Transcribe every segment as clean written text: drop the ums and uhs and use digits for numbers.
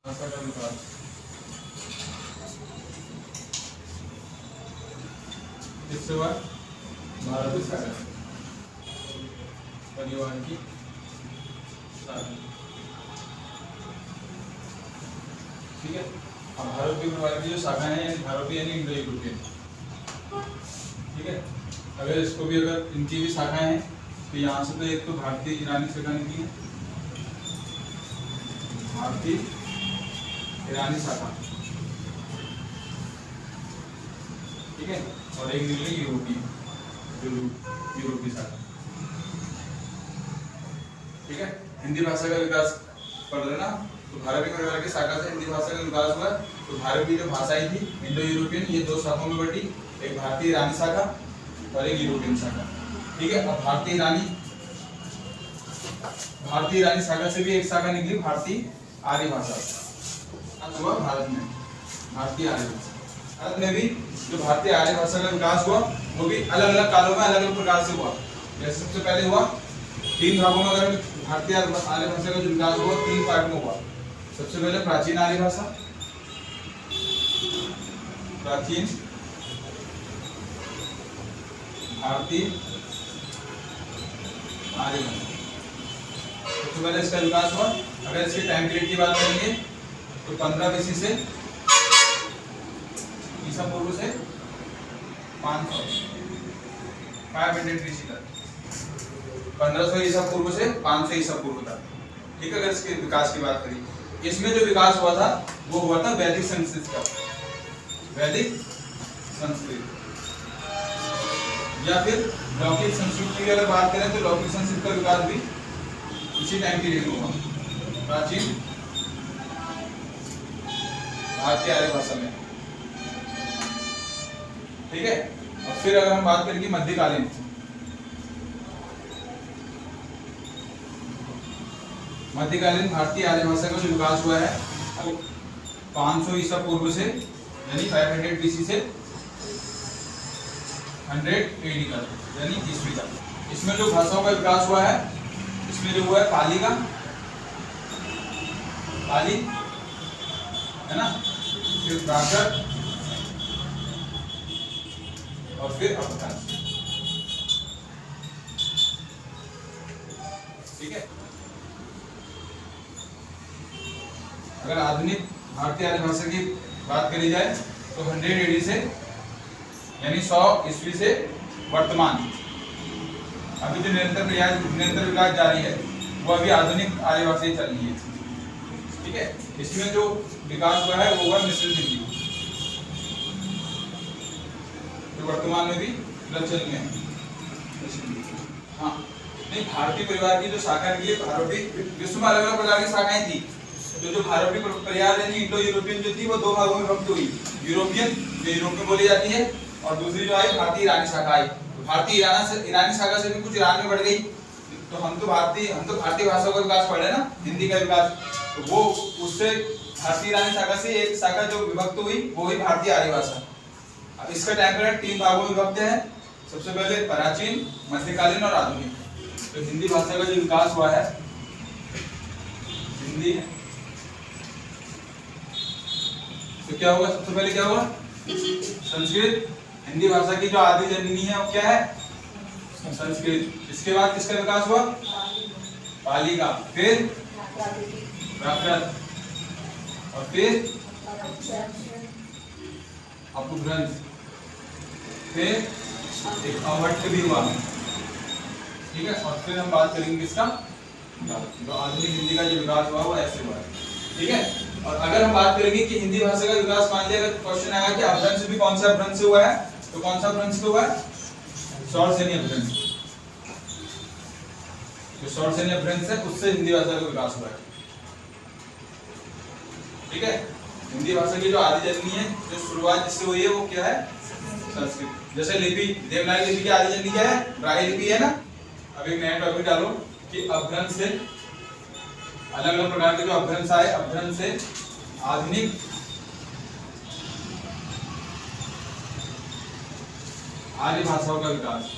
भाषा का विकास। किससे हुआ? भारतीय सागर परिवार की सागर। ठीक है। अब भारतीय परिवार की जो शाखा है भारतीय यानी इंडो यूरोपियन। ठीक है। अगर इसको भी अगर इनकी भी शाखाएं हैं तो यहाँ से तो एक तो भारतीय ईरानी शाखा निकली है, भारतीय ईरानी शाखा। ठीक है। और एक निकली यूरोपीय शाखा। ठीक है। हिंदी भाषा का विकास पढ़ रहे ना, तो भारतीय परिवार की शाखा से हिंदी भाषा का विकास हुआ। तो भारत की जो भाषाएं थी इंडो यूरोपियन, ये दो शाखाओं में बटी, एक भारतीय ईरानी शाखा और एक यूरोपियन शाखा। ठीक है। अब भारतीय ईरानी शाखा से भी एक शाखा निकली, भारतीय आर्य भाषा। हुआ भारत में भारतीय आर्य भाषा। भारत में भी जो भारतीय आर्य भाषा का विकास हुआ वो भी अलग अलग कालों में अलग अलग प्रकार से हुआ। जैसे सबसे पहले हुआ 3 भागों में, अगर भारतीय आर्य भाषा का जो विकास हुआ 3 पार्ट में हुआ। सबसे पहले प्राचीन आर्य भाषा, प्राचीन भारतीय आर्य भाषा। सबसे पहले इसका विकास हुआ। अगर इसके टाइम पीरियड की बात करेंगे तो 15 BC से ईसा पूर्व से 500 BC तक, 1500 ईसा पूर्व से 500 ईसा पूर्व तक। ठीक है। अगर इसके विकास की बात करें, इसमें जो विकास हुआ था वो हुआ था वैदिक संस्कृत का, वैदिक संस्कृत या फिर लौकिक संस्कृत की अगर बात करें तो लौकिक संस्कृत का विकास भी इसी टाइम पीरियड में हुआ, प्राचीन भारतीय आर्य भाषा में। ठीक है। और फिर अगर हम बात करेंगे मध्यकालीन, भारतीय आर्य भाषा का जो विकास हुआ है वो 500 ईसा पूर्व से यानी 500 BC से 100 AD तक यानी ईस्वी तक। इसमें जो भाषाओं का विकास हुआ है, इसमें जो हुआ है पाली का, पाली है ना, फिर प्राकृत और फिर अपभ्रंश। ठीक है। अगर आधुनिक भारतीय आर्य भाषा की बात करी जाए तो 100 AD से यानी 100 ईस्वी से वर्तमान अभी जो निरंतर विकास जारी है वो अभी आधुनिक आर्य भाषा ही चल रही है। ठीक है। इसमें जो विकास हुआ है वो हुआ मिश्रित हिंदी, जो वर्तमान में भी प्रचलन में है। हाँ, नहीं, भारतीय परिवार की जो शाखा निकली, भारतीय विश्व में अलग अलग प्रकार की शाखाएं थी। जो भारतीय परिवार यानी इंडो यूरोपियन जो थी वो 2 भागों में विभक्त हुई, यूरोपियन जो यूरोप में बोली जाती है और दूसरी जो आई भारतीय ईरानी शाखा आई। तो भारतीय ईरानी शाखा से भी कुछ ईरान में बढ़ गई। तो हम तो भारतीय भाषा का विकास पढ़े ना, हिंदी का विकास, तो वो उससे भारतीय ईरानी शाखा से एक शाखा जो विभक्त हुई वो हुई भारतीय आर्य भाषा। अब इसका टाइम पीरियड 3 भागों में विभक्त है। सबसे पहले प्राचीन, मध्यकालीन और आधुनिक। तो हिंदी भाषा का जो विकास हुआ है, हिंदी, तो क्या होगा? सबसे पहले क्या हुआ? संस्कृत। हिंदी भाषा की जो आदि जननी है वो क्या है? संस्कृत। इसके बाद किसका विकास हुआ? पाली का, फिर प्राकृत और फिर अपभ्रंश, फिर एक अवट्ट भी हुआ। ठीक है। और फिर हम बात करेंगे इसका जो आधुनिक हिंदी का जो विकास हुआ वो ऐसे हुआ है। ठीक है। और अगर हम बात करेंगे कि हिंदी भाषा का विकास, मान लिया अगर क्वेश्चन आएगा कि अपभ्रंश भी कौन सा अपभ्रंश से हुआ है, तो कौन सा अपभ्रंश से हुआ है? शौरसेनी अपभ्रंश। जो शौरसेनी अपभ्रंश है उससे हिंदी भाषा का विकास हुआ है। ठीक है। हिंदी भाषा की जो आदि जननी है, जो शुरुआत जिससे हुई है वो क्या है? संस्कृत। जैसे लिपि, देवनागरी लिपि की आदि जननी क्या है? ब्राह्मी लिपि है ना। अब एक नया टॉपिक डालो कि अपभ्रंश से अलग अलग प्रकार के जो अपभ्रंश आए, अपभ्रंश से आधुनिक आर्य भाषाओं का विकास।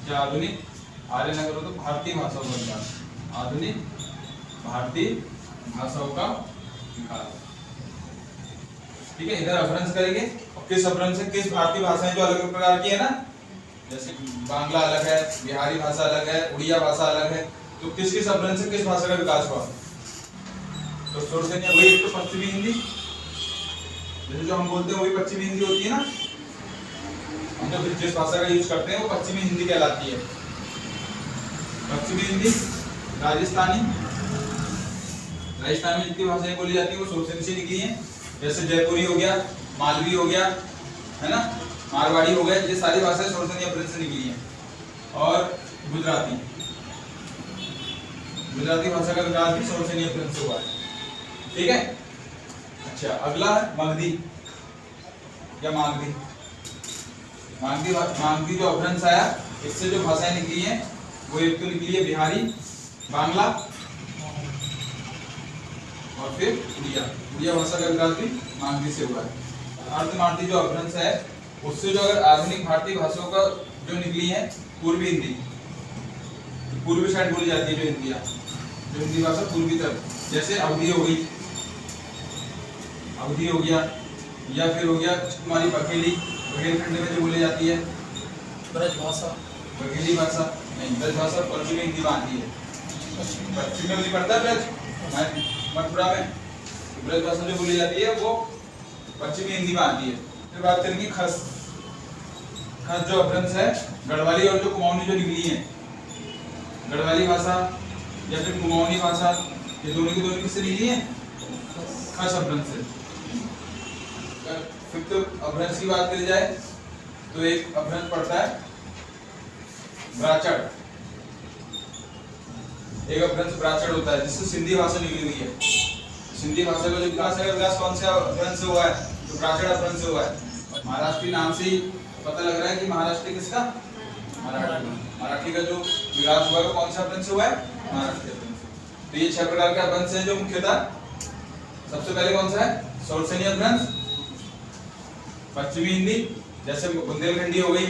क्या आधुनिक आर्य नगरों तो भारतीय भाषाओं का विकास, आधुनिक भारतीय भाषाओं का विकास। ठीक है, इधर अपभ्रंश करेंगे और किस अपभ्रंश से किस भारतीय भाषाएं जो अलग प्रकार की है ना, जैसे बांग्ला अलग है, बिहारी भाषा अलग है, उड़िया भाषा अलग है, तो किस किस अपभ्रंश से किस भाषा का विकास हुआ। तो सोर्स है वही, एक तो पश्चिमी हिंदी, जैसे जो हम बोलते हैं वही पश्चिमी हिंदी होती है ना, हम जो जिस भाषा का यूज करते हैं वो पश्चिमी हिंदी कहलाती है। पश्चिमी हिंदी, राजस्थानी में जितनी भाषाएं बोली जाती है वो सोर्स से निकली है, जैसे जयपुरी हो गया, मालवी हो गया, है ना, मारवाड़ी हो गया, ये सारी भाषाएं सोर्सनी अपभ्रंश से निकली हैं। और गुजराती भाषा का विकास भी सोर्सनी अपभ्रंश से हुआ है। ठीक है, अच्छा अगला है मगधी या मागधी। मागधी जो अपभ्रंश आया, इससे जो भाषाएं निकली हैं वो एक तो निकली है बिहारी, बांग्ला और फिर उड़िया भाषा का विकास भी मागधी से हुआ है। अर्धमागधी जो अपभ्रंश है उससे जो अगर आधुनिक भारतीय भाषाओं का जो निकली है पूर्वी हिंदी, पूर्वी साइड बोली जाती है जो हिंदी भाषा पूर्वी तरफ, जैसे अवधी हो गई, अवधी हो गया, या फिर हो गया तुम्हारी बघेलखंड में जो बोली जाती है ब्रज भाषा, बघेली भाषा नहीं, ब्रज भाषा पश्चिमी हिंदी में आती है, पश्चिम में नहीं पड़ता ब्रज, मथुरा में ब्रज भाषा जो बोली जाती है वो पश्चिमी हिंदी में आती है। फिर बात करेंगे खस जो अपभ्रंश है, गढ़वाली और जो कुमाऊनी जो निकली है, गढ़वाली भाषा या फिर कुमाऊनी भाषा, ये दोनों की दोनों किससे निकली है, खस अपभ्रंश से। फिर तो अपभ्रंश की बात करी जाए तो एक अपभ्रंश पड़ता है ब्राचड़, एक अपभ्रंश ब्राचड़ होता है जिससे सिंधी भाषा निकली हुई है। सिंधी भाषा का जो विकास है, विकास कौन से अपभ्रंश से हुआ है, तो ब्राचड़ अपभ्रंश से हुआ है। महाराष्ट्री नाम से ही पता लग रहा है कि महाराष्ट्र किसका, मराठी का जो विकास हुआ है कौन सा अपभ्रंश से हुआ है, महाराष्ट्र अपभ्रंश। तो ये 6 प्रकार के अपभ्रंश हैं जो मुख्यतः, सबसे पहले कौन सा है, सोरसेनी अपभ्रंश, पश्चिमी हिंदी जैसे बुंदेलखंडी हो गई,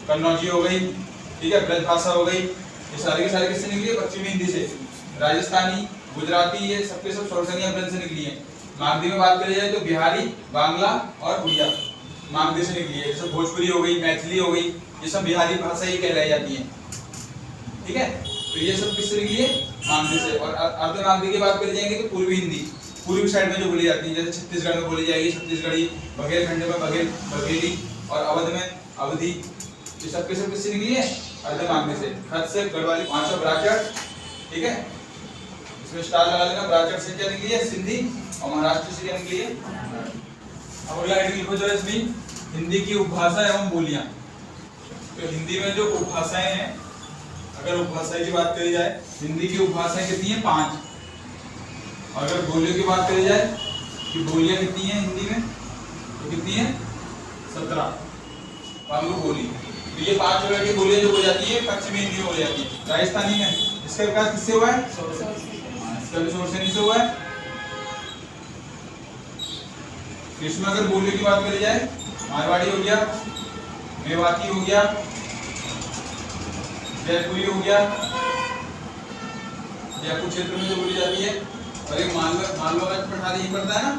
कन्नौजी हो गई, ठीक है, ब्रज भाषा हो गई, ये सारी की सारी किससे निकली है, पश्चिमी हिंदी से। राजस्थानी, गुजराती, ये सबके सब सोरसेनी अपभ्रंश से निकली है। मागधी में बात करी जाए तो बिहारी, बांग्ला और उड़िया मागधी से निकली है, जैसे भोजपुरी हो गई, मैथिली हो गई, ये सब बिहारी भाषा ही कहलाई जाती है। ठीक है, तो ये सब किससे निकली है, मागधी से। और अर्ध मागधी की बात करी जाएंगे तो पूर्वी हिंदी, पूर्वी साइड में जो बोली जाती है, जैसे छत्तीसगढ़ में बोली जाएगी छत्तीसगढ़ी, बघेलखंड में बघेली और अवध में अवधी, ये सब के सब किससे निकली है, अर्ध मागधी से। खत से गढ़वाली, पांचवा ब्राचड़, ठीक है, इसमें स्टार लगा लेना। ब्राचड़ से क्या निकली है, सिंधी, और महाराष्ट्र से क्या निकली है। अब अगला हेडिंग लिखो जरा इसमें, हिंदी की उपभाषा एवं बोलियां। तो हिंदी में जो उपभाषाएं हैं, अगर उपभाषा की बात करी जाए, हिंदी की उपभाषाएं कितनी है, 5। अगर बोलियों की बात करी जाए कि बोलियां कितनी हैं हिंदी में, तो कितनी है, 17 पांगु बोली। तो ये 5 प्रकार की बोलियां जो हो जाती है पश्चिमी हिंदी में हो जाती है। राजस्थानी में इसका विकास किससे हुआ है, इसका भी सोरसेनी से हुआ है। इसमें अगर बोलियों की बात करी जाए, मारवाड़ी हो गया, मेवाती हो गया, जयपुरी हो गया, जयपुर क्षेत्र में जो बोली जाती है, और एक मालवा का पठारी ही पड़ता है ना,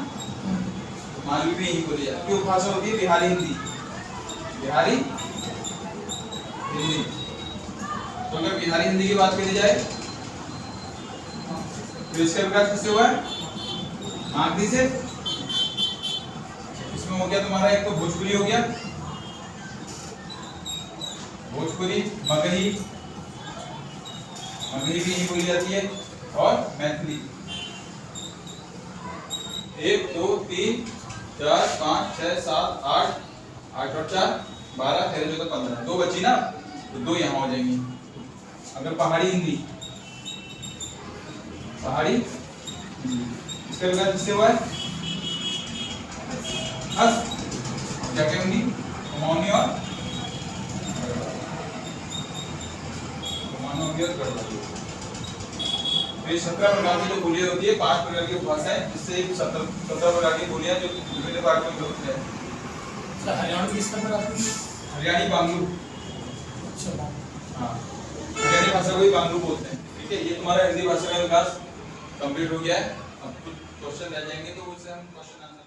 मालवी में ही बोली जाती है। उपभाषा होती है बिहारी हिंदी, बिहारी हिंदी। तो अगर बिहारी हिंदी की बात करी जाए तो इसका विकास किससे हुआ है, मागधी से। इसमें हो गया तुम्हारा एक तो भोजपुरी हो गया, भोजपुरी, मगही भी यही बोली जाती है, और मैथिली। 1 2 3 4 5 6 7 8 8 और 4 12 13 14 15, 2 बची ना, तो 2 यहाँ हो जाएंगी। अगर पहाड़ी हिंदी, पहाड़ी इसका विकास किससे हुआ है, हस, क्या क्या होंगी, कुमाऊनी और गढ़वाली। तो ये 17 प्रकार की जो बोलियां होती है, 5 प्रकार की उपभाषाएं, जिससे 17 प्रकार की बोलियां जो विभिन्न भागों में होती है। हरियाणा किस तरह आती है, हरियाणी बांग्लू, अच्छा, हाँ, हरियाणी भाषा को ही बांग्लू बोलते हैं। ठीक है, ये तुम्हारा हिंदी भाषा का विकास कंप्लीट हो गया है। अब कुछ क्वेश्चन रह जाएंगे तो उससे हम क्वेश्चन आंसर